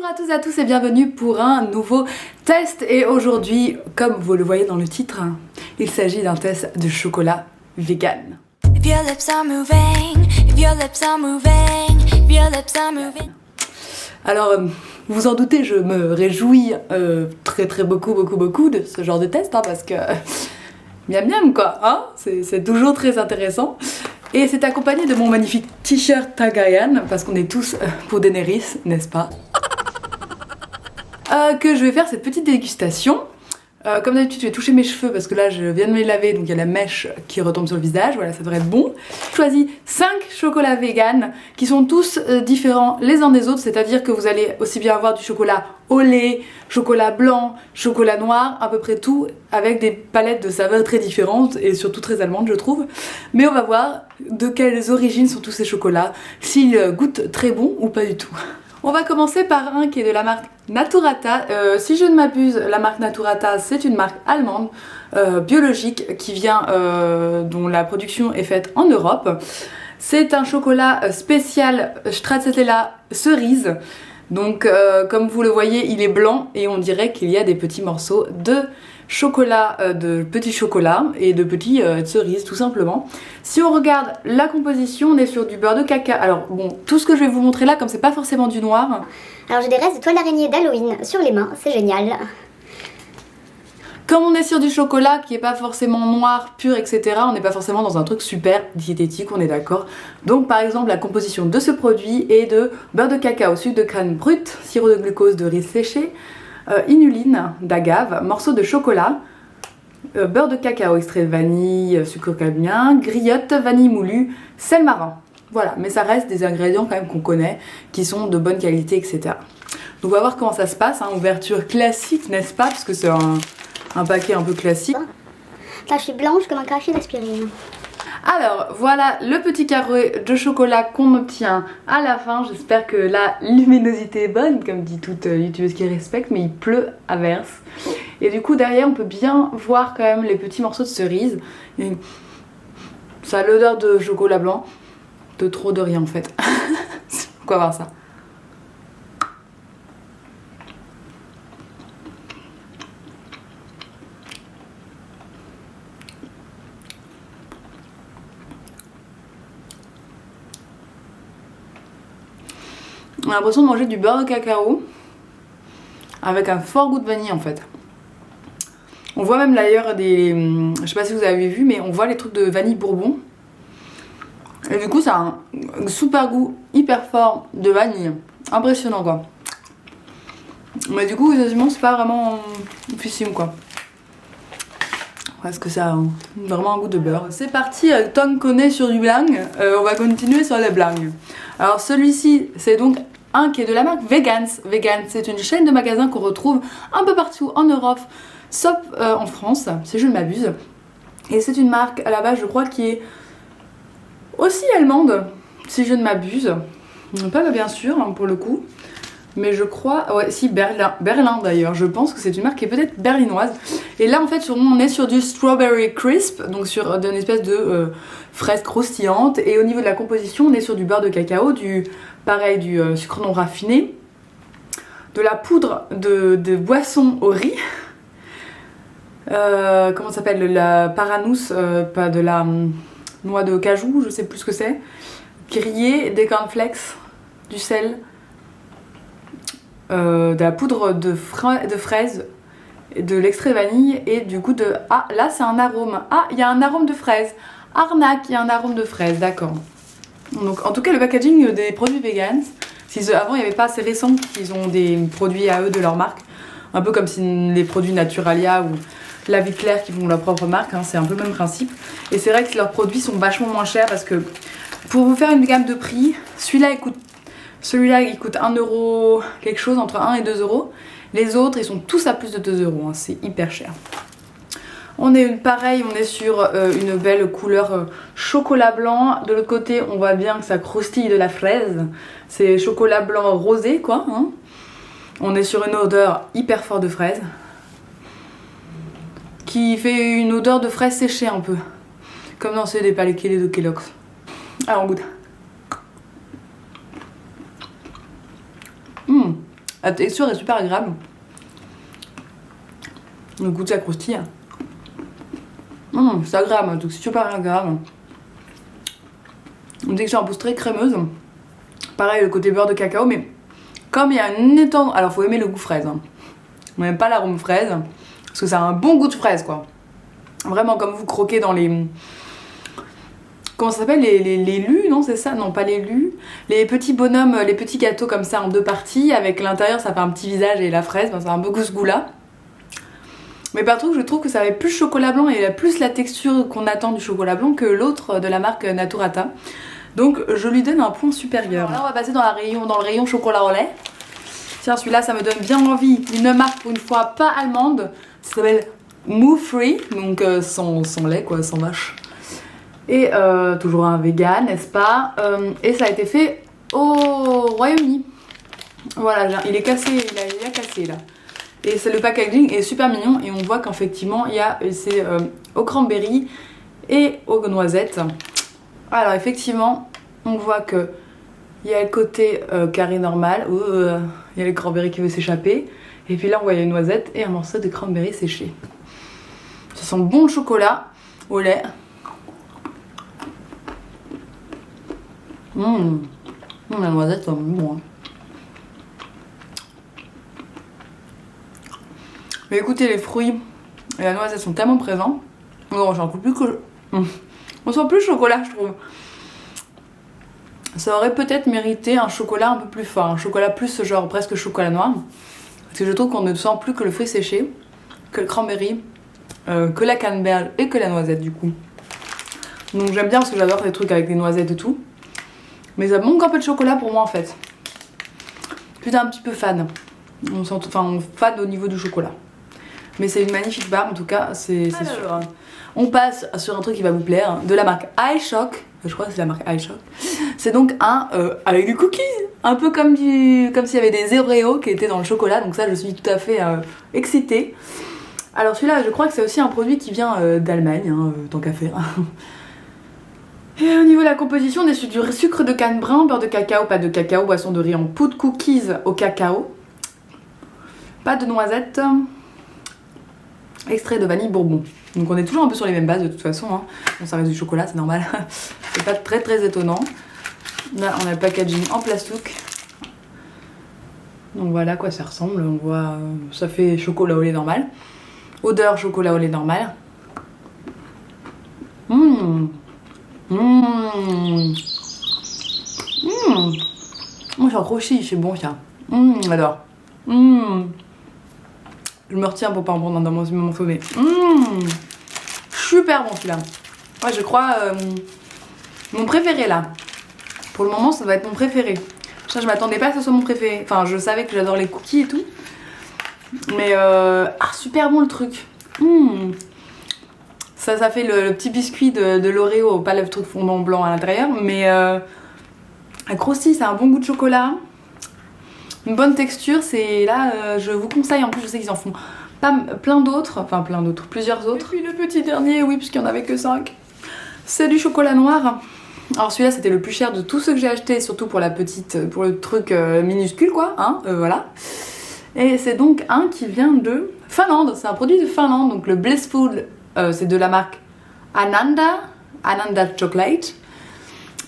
Bonjour à toutes et à tous et bienvenue pour un nouveau test. Et aujourd'hui, comme vous le voyez dans le titre, il s'agit d'un test de chocolat vegan. Alors, vous vous en doutez, je me réjouis très beaucoup de ce genre de test parce que miam miam quoi, hein, c'est toujours très intéressant. Et c'est accompagné de mon magnifique t-shirt Tagayan, parce qu'on est tous pour Daenerys, n'est-ce pas? Que je vais faire cette petite dégustation. Comme d'habitude, je vais toucher mes cheveux parce que là je viens de me les laver, donc il y a la mèche qui retombe sur le visage, voilà, ça devrait être bon. J'ai choisi 5 chocolats vegan qui sont tous différents les uns des autres, c'est-à-dire que vous allez aussi bien avoir du chocolat au lait, chocolat blanc, chocolat noir, à peu près tout, avec des palettes de saveurs très différentes et surtout très allemandes, je trouve. Mais on va voir de quelles origines sont tous ces chocolats, s'ils goûtent très bon ou pas du tout. On va commencer par un qui est de la marque Naturata. Si je ne m'abuse, la marque Naturata, c'est une marque allemande biologique qui vient, dont la production est faite en Europe. C'est un chocolat spécial stracciatella cerise. Donc comme vous le voyez, il est blanc et on dirait qu'il y a des petits morceaux de chocolat, de petits chocolats et de petits cerises tout simplement. Si on regarde la composition, on est sur du beurre de caca. Alors bon, tout ce que je vais vous montrer là, comme c'est pas forcément du noir. Alors j'ai des restes de toile d'araignée d'Halloween sur les mains, c'est génial. Comme on est sur du chocolat qui est pas forcément noir, pur, etc., on n'est pas forcément dans un truc super diététique, on est d'accord. Donc par exemple, la composition de ce produit est de beurre de cacao, sucre de canne brut, sirop de glucose de riz séché, inuline d'agave, morceaux de chocolat, beurre de cacao, extrait de vanille, sucre cadmien, griotte, vanille moulue, sel marin. Voilà, mais ça reste des ingrédients quand même qu'on connaît, qui sont de bonne qualité, etc. Donc on va voir comment ça se passe, hein. Ouverture classique, n'est-ce pas? Parce que c'est un paquet un peu classique. Là je suis blanche comme un cachet d'aspirine. Alors voilà le petit carré de chocolat qu'on obtient à la fin. J'espère que la luminosité est bonne, comme dit toute youtubeuse qui respecte, mais il pleut à verse. Et du coup derrière on peut bien voir quand même les petits morceaux de cerise. Et ça a l'odeur de chocolat blanc, de trop de rien en fait. On va voir ça. On a l'impression de manger du beurre de cacao avec un fort goût de vanille en fait. On voit même d'ailleurs des... Je sais pas si vous avez vu, mais on voit les trucs de vanille bourbon. Et du coup ça a un super goût hyper fort de vanille. Impressionnant quoi. Mais du coup quasiment c'est pas vraiment oufissime quoi. Parce que ça a vraiment un goût de beurre. C'est parti, tant qu'on est sur du blanc, on va continuer sur le blanc. Alors celui-ci c'est donc un qui est de la marque Vegans. Vegans, c'est une chaîne de magasins qu'on retrouve un peu partout en Europe, sauf en France, si je ne m'abuse. Et c'est une marque à la base, je crois, qui est aussi allemande, si je ne m'abuse. Pas bien sûr, hein, pour le coup. Mais je crois, ouais, si, Berlin d'ailleurs. Je pense que c'est une marque qui est peut-être berlinoise. Et là, en fait, on est sur du strawberry crisp, donc sur une espèce de fraise croustillante. Et au niveau de la composition, on est sur du beurre de cacao, pareil, du sucre non raffiné, de la poudre de boisson au riz. Comment ça s'appelle? La paranousse, pas de la noix de cajou, je sais plus ce que c'est. Grillé, des cornflakes, du sel. De la poudre de fraise, de l'extrait vanille et du coup de... Ah, là c'est un arôme. Ah, il y a un arôme de fraise. Arnaque, il y a un arôme de fraise, d'accord. Donc en tout cas le packaging des produits vegans, avant il n'y avait pas assez récent qu'ils ont des produits à eux de leur marque. Un peu comme si les produits Naturalia ou La Vie Claire qui font leur propre marque, hein, c'est un peu le même principe. Et c'est vrai que leurs produits sont vachement moins chers parce que pour vous faire une gamme de prix, celui-là il coûte 1 euro quelque chose, entre 1 et 2 euros. Les autres ils sont tous à plus de 2 euros, hein, c'est hyper cher. On est pareil, on est sur une belle couleur chocolat blanc. De l'autre côté on voit bien que ça croustille de la fraise. C'est chocolat blanc rosé quoi, hein. On est sur une odeur hyper forte de fraise. Qui fait une odeur de fraise séchée un peu. Comme dans ceux des palais de Kellogg's. Alors on goûte. La texture est super agréable. Le goût de ça croustille. C'est agréable, donc c'est super agréable. Une texture un peu très crémeuse. Pareil, le côté beurre de cacao, mais comme il y a une étendue. Alors, faut aimer le goût fraise. Hein. On n'aime pas l'arôme fraise, parce que ça a un bon goût de fraise, quoi. Vraiment, comme vous croquez dans les. Comment ça s'appelle, les lus, non, c'est ça? Non, pas les lus. Les petits bonhommes, les petits gâteaux comme ça en 2 parties, avec l'intérieur, ça fait un petit visage et la fraise, ben, ça a un peu ce goût-là. Mais par contre, je trouve que ça avait plus chocolat blanc et plus la texture qu'on attend du chocolat blanc que l'autre de la marque Naturata. Donc, je lui donne un point supérieur. Alors là, on va passer dans le rayon chocolat au lait. Tiens, celui-là, ça me donne bien envie. Une marque, pour une fois, pas allemande. Ça s'appelle Moo Free, donc sans lait, quoi, sans vache. Et toujours un vegan, n'est-ce pas? Et ça a été fait au Royaume-Uni. Voilà, il est cassé, il a cassé là. Et le packaging est super mignon et on voit qu'effectivement c'est au cranberry et aux noisettes. Alors effectivement, on voit que il y a le côté carré normal où il y a le cranberry qui veut s'échapper. Et puis là on voit une noisette et un morceau de cranberry séché. Ça sent bon le chocolat au lait. La noisette, c'est bon. Hein. Mais écoutez, les fruits et la noisette sont tellement présents. Non, j'en peux plus que. On sent plus le chocolat, je trouve. Ça aurait peut-être mérité un chocolat un peu plus fort, un chocolat plus genre presque chocolat noir. Parce que je trouve qu'on ne sent plus que le fruit séché, que le cranberry, que la canneberge et que la noisette du coup. Donc j'aime bien parce que j'adore les trucs avec des noisettes et tout. Mais ça manque un peu de chocolat pour moi en fait. Putain, un petit peu fan. On fan au niveau du chocolat. Mais c'est une magnifique barre en tout cas, c'est sûr. On passe sur un truc qui va vous plaire, de la marque iShock. Je crois que c'est la marque iShock. C'est donc un avec du cookies. Un peu comme s'il y avait des Oreos qui étaient dans le chocolat. Donc ça, je suis tout à fait excitée. Alors celui-là, je crois que c'est aussi un produit qui vient d'Allemagne, hein, tant qu'à faire. Et au niveau de la composition, on est sur du sucre de canne brun, beurre de cacao, pâte de cacao, boisson de riz en poudre, cookies au cacao, pâte de noisettes, extrait de vanille bourbon. Donc on est toujours un peu sur les mêmes bases de toute façon. Hein. Bon, ça reste du chocolat, c'est normal. C'est pas très très étonnant. Là, on a le packaging en plastique. Donc voilà à quoi ça ressemble. On voit, ça fait chocolat au lait normal. Odeur chocolat au lait normal. C'est un crochet, c'est bon ça. J'adore. Je me retiens pour pas en prendre dans mon moment sommet. Super bon celui-là. Ouais, je crois mon préféré là. Pour le moment, ça va être mon préféré. Ça, je m'attendais pas à que ce soit mon préféré. Enfin, je savais que j'adore les cookies et tout. Mais super bon le truc. Ça fait le petit biscuit de l'Oreo, pas le truc fondant blanc à l'intérieur, mais la croustille, c'est un bon goût de chocolat. Une bonne texture, c'est là, je vous conseille, en plus je sais qu'ils en font plein d'autres, plusieurs autres. Et puis le petit dernier, oui, puisqu'il n'y en avait que 5, c'est du chocolat noir. Alors celui-là, c'était le plus cher de tous ceux que j'ai acheté, surtout pour le truc minuscule, quoi, hein, voilà. Et c'est donc un qui vient de Finlande, c'est un produit de Finlande, donc le Blissful, c'est de la marque Ananda Chocolate,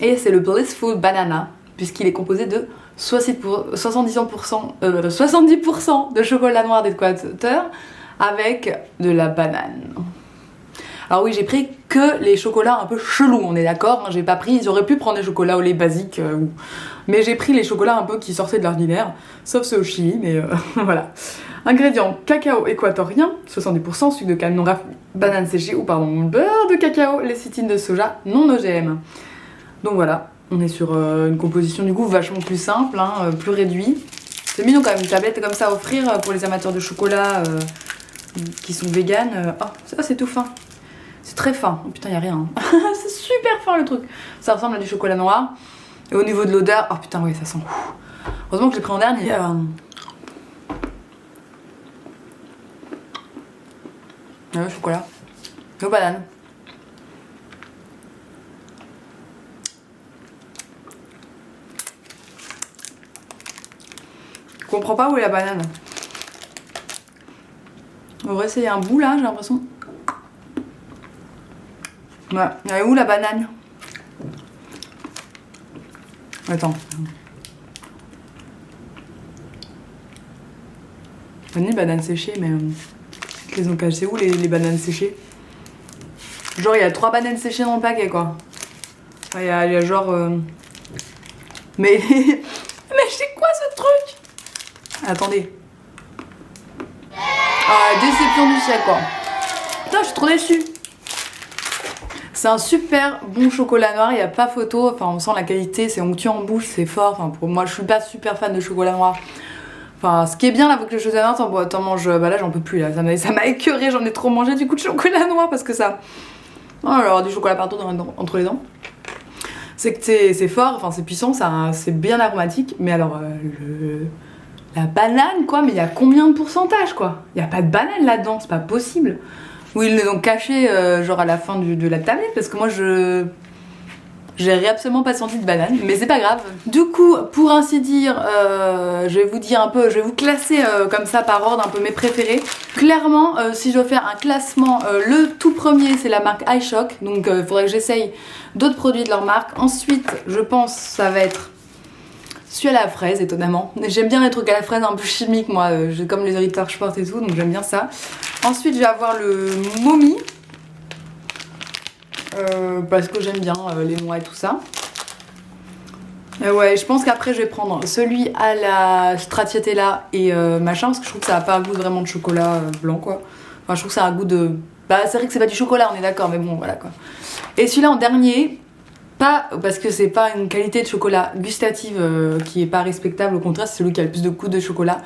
et c'est le Blissful Banana, puisqu'il est composé de 70% de chocolat noir d'Équateur avec de la banane. Alors oui, j'ai pris que les chocolats un peu chelous, on est d'accord, hein, j'ai pas pris, j'aurais pu prendre des chocolats au lait basiques, mais j'ai pris les chocolats un peu qui sortaient de l'ordinaire, sauf ceux au Chili, mais voilà. Ingrédients, cacao équatorien, 70%, sucre de canne non raffiné, banane séchée, beurre de cacao, lécithine de soja, non OGM. Donc voilà. On est sur une composition du goût vachement plus simple, hein, plus réduit. C'est mignon quand même, une tablette comme ça à offrir pour les amateurs de chocolat qui sont véganes. Oh, ça c'est tout fin. C'est très fin. Oh putain, y a rien. C'est super fin le truc. Ça ressemble à du chocolat noir. Et au niveau de l'odeur, oh putain, oui, ça sent. Heureusement que je l'ai pris en dernier. Le chocolat. Le banane. Je comprends pas où est la banane. On va essayer un bout là, j'ai l'impression. Ouais, elle est où la banane? Attends. Vanille, banane séchée, mais. Les ont cachées où les bananes séchées? Genre, il y a 3 bananes séchées dans le paquet, quoi. Il y a genre. Mais. Mais c'est quoi ce truc? Attendez. Ah, déception du siècle, quoi. Putain, je suis trop déçue. C'est un super bon chocolat noir, il n'y a pas photo. Enfin, on sent la qualité, c'est onctueux en bouche, c'est fort. Enfin, pour moi, je suis pas super fan de chocolat noir. Enfin, ce qui est bien là, avec le chocolat noir, t'en manges. Bah là, j'en peux plus, là. Ça m'a écœuré, j'en ai trop mangé du coup de chocolat noir parce que ça. Oh, alors, du chocolat partout entre les dents. C'est que c'est fort, enfin, c'est puissant, c'est bien aromatique. Mais alors, la banane, quoi, mais il y a combien de pourcentage, quoi? Il n'y a pas de banane là-dedans, c'est pas possible. Ou ils l'ont caché, genre à la fin de la tablette, parce que moi, j'ai absolument pas senti de banane, mais c'est pas grave. Du coup, pour ainsi dire, je vais vous dire un peu, je vais vous classer comme ça par ordre, un peu mes préférés. Clairement, si je dois faire un classement, le tout premier c'est la marque iShock, donc il faudrait que j'essaye d'autres produits de leur marque. Ensuite, je pense ça va être celui à la fraise, étonnamment. J'aime bien les trucs à la fraise un peu chimiques, moi, comme les héritages je porte et tout, donc j'aime bien ça. Ensuite, je vais avoir le Momi. Parce que j'aime bien les noix et tout ça. Ouais, je pense qu'après je vais prendre celui à la stracciatella et machin, parce que je trouve que ça a pas un goût vraiment de chocolat blanc, quoi. Enfin, je trouve que ça a un goût de. Bah, c'est vrai que c'est pas du chocolat, on est d'accord, mais bon, voilà quoi. Et celui-là en dernier, pas parce que c'est pas une qualité de chocolat gustative qui est pas respectable, au contraire, c'est celui qui a le plus de goût de chocolat,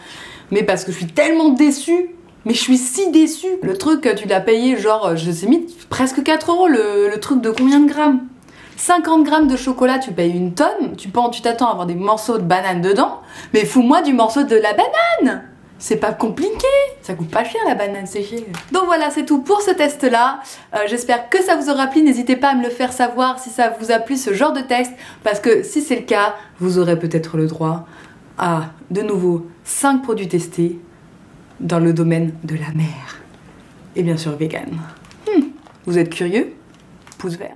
mais parce que je suis tellement déçue. Mais je suis si déçue. Le truc, tu l'as payé genre, je sais mis presque 4 euros. Le truc de combien de grammes? 50 grammes de chocolat, tu payes une tonne. Tu t'attends à avoir des morceaux de banane dedans. Mais fous-moi du morceau de la banane. C'est pas compliqué. Ça coûte pas cher la banane séchée. Donc voilà, c'est tout pour ce test-là. J'espère que ça vous aura plu. N'hésitez pas à me le faire savoir si ça vous a plu ce genre de test. Parce que si c'est le cas, vous aurez peut-être le droit à, de nouveau, 5 produits testés dans le domaine de la mer. Et bien sûr vegan. Vous êtes curieux? Pouce vert.